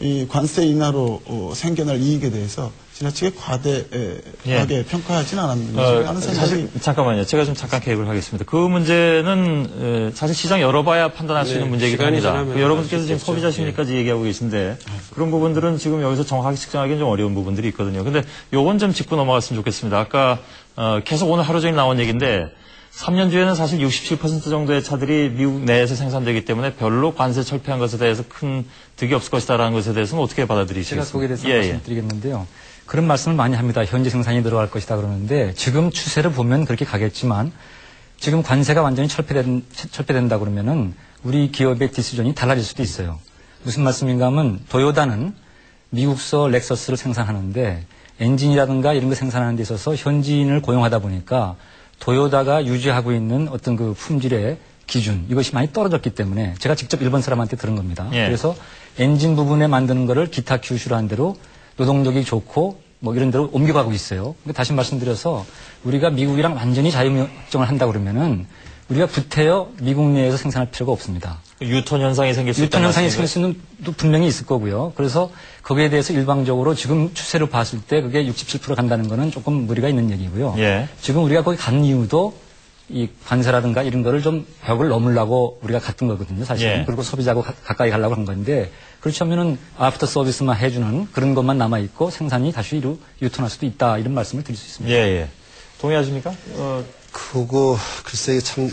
이 관세 인하로 생겨날 이익에 대해서 지나치게 과하게 평가하지는 않았는지 하는 생각이. 사실 잠깐만요. 제가 좀 잠깐 개입을 하겠습니다. 그 문제는 사실 시장 열어봐야 판단할 수 있는 문제이기도 합니다. 여러분께서 지금 소비자 심리까지 얘기하고 계신데 그런 부분들은 지금 여기서 정확하게 측정하기는 좀 어려운 부분들이 있거든요. 근데 요건 좀 짚고 넘어갔으면 좋겠습니다. 아까 계속 오늘 하루 종일 나온 얘기인데 3년 뒤에는 사실 67% 정도의 차들이 미국 내에서 생산되기 때문에 별로 관세 철폐한 것에 대해서 큰 득이 없을 것이다라는 것에 대해서는 어떻게 받아들이시겠습니까? 제가 거기에 대해서 말씀드리겠는데요. 그런 말씀을 많이 합니다. 현재 생산이 늘어갈 것이다 그러는데 지금 추세를 보면 그렇게 가겠지만 지금 관세가 완전히 철폐된다 그러면은 우리 기업의 디시전이 달라질 수도 있어요. 무슨 말씀인가 하면 도요다는 미국서 렉서스를 생산하는데 엔진이라든가 이런 거 생산하는 데 있어서 현지인을 고용하다 보니까 도요다가 유지하고 있는 어떤 그 품질의 기준 이것이 많이 떨어졌기 때문에 제가 직접 일본 사람한테 들은 겁니다. 그래서 엔진 부분에 만드는 거를 기타 규슈로 한 대로 노동력이 좋고 뭐 이런 데로 옮겨가고 있어요. 근데 다시 말씀드려서 우리가 미국이랑 완전히 자유무역정을 한다 그러면은 우리가 구태여 미국 내에서 생산할 필요가 없습니다. 유턴 현상이 생길 수 있다. 유턴 현상이 생길 수는 또 분명히 있을 거고요. 그래서 거기에 대해서 일방적으로 지금 추세로 봤을 때 그게 67% 간다는 거는 조금 무리가 있는 얘기고요. 지금 우리가 거기 간 이유도 이 관세라든가 이런 거를 좀 벽을 넘으려고 우리가 갔던 거거든요, 사실은. 그리고 소비자하고 가까이 가려고 한 건데, 그렇다면은 아프터 서비스만 해주는 그런 것만 남아있고 생산이 다시 유턴할 수도 있다, 이런 말씀을 드릴 수 있습니다. 동의하십니까? 그거, 글쎄, 참,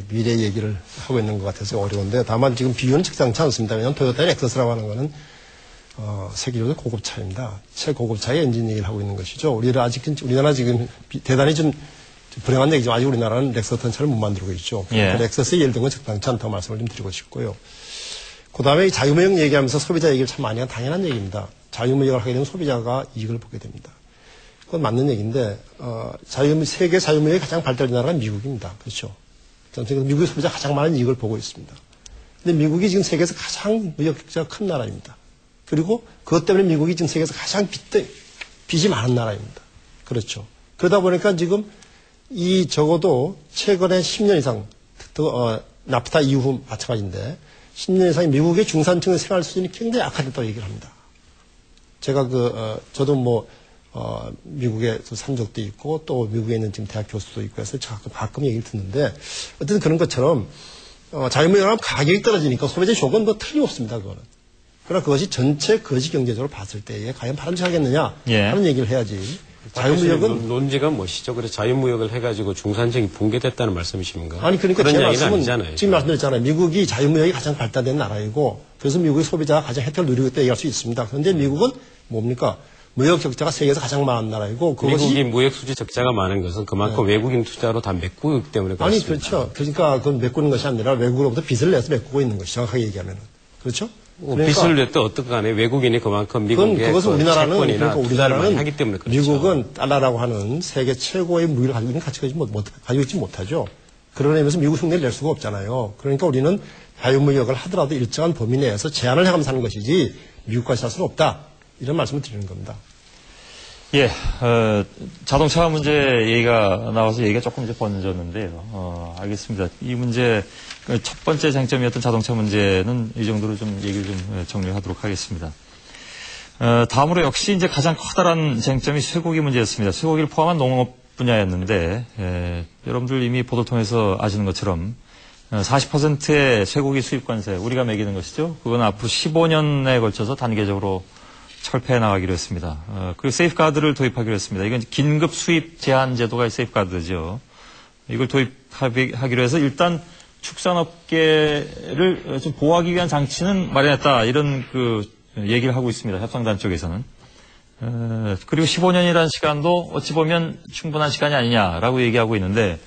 미래 얘기를 하고 있는 것 같아서 어려운데, 다만 지금 비교는 적당치 않습니다. 왜냐하면 토요타 렉서스라고 하는 거는, 세계적으로 고급차입니다. 최고급차의 엔진 얘기를 하고 있는 것이죠. 우리나라 지금 대단히 좀 불행한 얘기죠. 아직 우리나라는 렉서스 차를 못 만들고 있죠. 렉서스에 예를 든 건 적당치 않다고 말씀을 좀 드리고 싶고요. 그 다음에 자유무역 얘기하면서 소비자 얘기를 참 많이 하는 당연한 얘기입니다. 자유무역을 하게 되면 소비자가 이익을 보게 됩니다. 그건 맞는 얘기인데, 세계 자유무역이 가장 발달된 나라가 미국입니다. 그렇죠. 미국의 소비자가 가장 많은 이익을 보고 있습니다. 근데 미국이 지금 세계에서 가장 무역 격차가 큰 나라입니다. 그리고 그것 때문에 미국이 지금 세계에서 가장 빚이 많은 나라입니다. 그렇죠. 그러다 보니까 지금 적어도 최근에 10년 이상, 나프타 이후 마찬가지인데, 10년 이상 미국의 중산층의 생활 수준이 굉장히 악화됐다고 얘기를 합니다. 제가 저도 미국에 산 적도 있고, 또 미국에 있는 지금 대학 교수도 있고 해서 가끔 얘기를 듣는데, 어쨌든 그런 것처럼, 자유무역을 하면 가격이 떨어지니까 소비자 쇼크는 틀림없습니다, 그거는. 그러나 그것이 전체 거시 경제적으로 봤을 때에 과연 바람직하겠느냐 하는 얘기를 해야지. 자유무역은 논지가 무엇이죠? 그래서 자유무역을 해가지고 중산층이 붕괴됐다는 말씀이십니까? 아니 그러니까 그런 제 이야기는 말씀은 아니잖아요. 지금 말씀드렸잖아요. 미국이 자유무역이 가장 발달된 나라이고 그래서 미국의 소비자가 가장 혜택을 누리고 있다 얘기할 수 있습니다. 그런데 미국은 뭡니까? 무역 적자가 세계에서 가장 많은 나라이고 미국이 무역 수지 적자가 많은 것은 그만큼 외국인 투자로 다 메꾸기 때문에 그렇습니다. 아니 그렇죠. 그러니까 그건 메꾸는 것이 아니라 외국으로부터 빚을 내서 메꾸고 있는 것이 정확하게 얘기하면 그렇죠? 그러니까 빚을 냈든 어떻든 간에 외국인이 그만큼 미국의 그것은 우리나라는 하기 때문에 그렇죠. 미국은 달러라고 하는 세계 최고의 무기를 가지고 있는 가지고 있지 못하죠. 그런 의미에서 미국 흉내를 낼 수가 없잖아요. 그러니까 우리는 자유무역을 하더라도 일정한 범위 내에서 제한을 해가면서 하는 것이지 미국까지 할 수는 없다. 이런 말씀을 드리는 겁니다. 자동차 문제 얘기가 나와서 얘기가 조금 이제 번졌는데요. 알겠습니다. 이 문제, 첫 번째 쟁점이었던 자동차 문제는 이 정도로 좀 얘기를 좀 정리하도록 하겠습니다. 다음으로 역시 이제 가장 커다란 쟁점이 쇠고기 문제였습니다. 쇠고기를 포함한 농업 분야였는데, 여러분들 이미 보도 통해서 아시는 것처럼 40%의 쇠고기 수입 관세, 우리가 매기는 것이죠. 그건 앞으로 15년에 걸쳐서 단계적으로 철폐해 나가기로 했습니다. 그리고 세이프가드를 도입하기로 했습니다. 이건 긴급 수입 제한 제도가 세이프가드죠. 이걸 도입하기로 해서 일단 축산업계를 좀 보호하기 위한 장치는 마련했다. 이런 얘기를 하고 있습니다. 협상단 쪽에서는. 그리고 15년이라는 시간도 어찌 보면 충분한 시간이 아니냐라고 얘기하고 있는데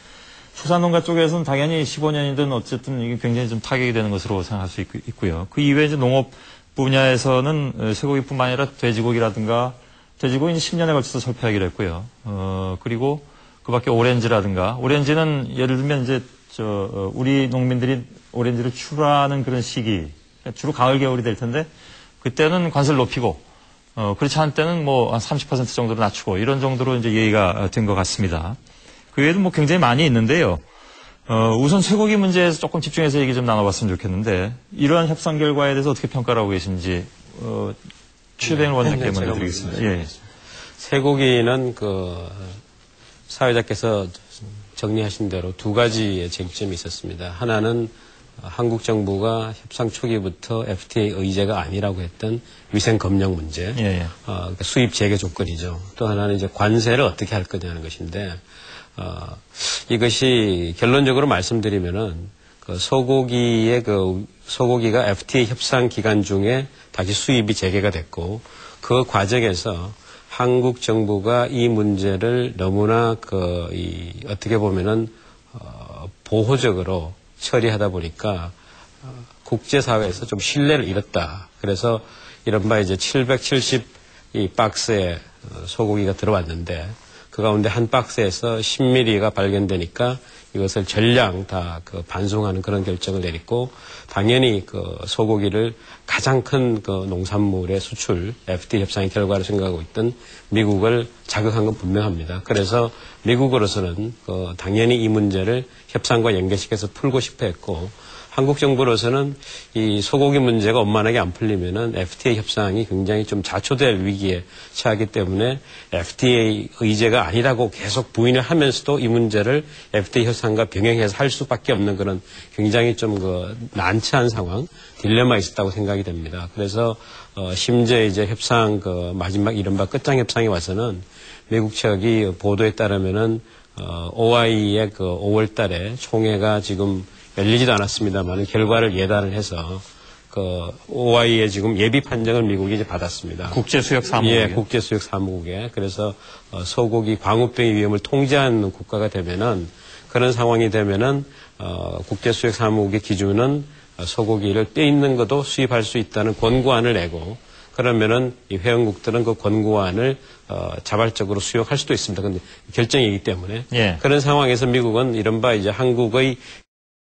수산농가 쪽에서는 당연히 15년이든 어쨌든 이게 굉장히 좀 타격이 되는 것으로 생각할 수 있고요. 그 이외에 이제 농업 분야에서는 쇠고기뿐만 아니라 돼지고기라든가 돼지고기는 10년에 걸쳐서 철폐하기로 했고요. 그리고 그 밖에 오렌지는 예를 들면 이제 우리 농민들이 오렌지를 출하하는 그런 시기, 주로 가을 겨울이 될 텐데 그때는 관세를 높이고 그렇지 않을 때는 한 30% 정도로 낮추고 이런 정도로 이제 예의가 된 것 같습니다. 그 외에도 굉장히 많이 있는데요. 우선 쇠고기 문제에서 조금 집중해서 얘기 좀 나눠봤으면 좋겠는데 이러한 협상 결과에 대해서 어떻게 평가를 하고 계신지 최대한 원장께 먼저 드리겠습니다. 예. 쇠고기는 사회자께서 정리하신 대로 두 가지의 쟁점이 있었습니다. 하나는 한국 정부가 협상 초기부터 FTA 의제가 아니라고 했던 위생 검역 문제, 그러니까 수입 재개 조건이죠. 또 하나는 이제 관세를 어떻게 할 거냐는 것인데, 이것이 결론적으로 말씀드리면은 소고기가 FTA 협상 기간 중에 다시 수입이 재개가 됐고, 그 과정에서 한국 정부가 이 문제를 너무나 어떻게 보면은 보호적으로 처리하다 보니까 국제사회에서 좀 신뢰를 잃었다. 그래서 이른바 이제 770 박스의 소고기가 들어왔는데 그 가운데 한 박스에서 10mm가 발견되니까 이것을 전량 다 반송하는 그런 결정을 내렸고, 당연히 소고기를 가장 큰 농산물의 수출 FTA 협상의 결과로 생각하고 있던 미국을 자극한 건 분명합니다. 그래서 미국으로서는 당연히 이 문제를 협상과 연계시켜서 풀고 싶어 했고, 한국 정부로서는 이 소고기 문제가 원만하게 안 풀리면은 FTA 협상이 굉장히 좀 자초될 위기에 처하기 때문에 FTA 의제가 아니라고 계속 부인을 하면서도 이 문제를 FTA 협상과 병행해서 할 수밖에 없는 그런 굉장히 좀 난처한 상황, 딜레마가 있었다고 생각이 됩니다. 그래서 심지어 이제 협상 마지막 이른바 끝장 협상에 와서는 미국 측이 보도에 따르면은 OIE의 5월 달에 총회가 지금 열리지도 않았습니다만 결과를 예단을 해서 OIE의 지금 예비 판정을 미국이 이제 받았습니다. 국제수역 사무국에. 예, 국제수역 사무국에. 그래서 소고기 광우병의 위험을 통제하는 국가가 되면은, 그런 상황이 되면은 국제수역 사무국의 기준은 소고기를 뼈 있는 것도 수입할 수 있다는 권고안을 내고, 그러면은 이 회원국들은 그 권고안을 자발적으로 수용할 수도 있습니다. 그런데 결정이기 때문에 그런 상황에서 미국은 이른바 이제 한국의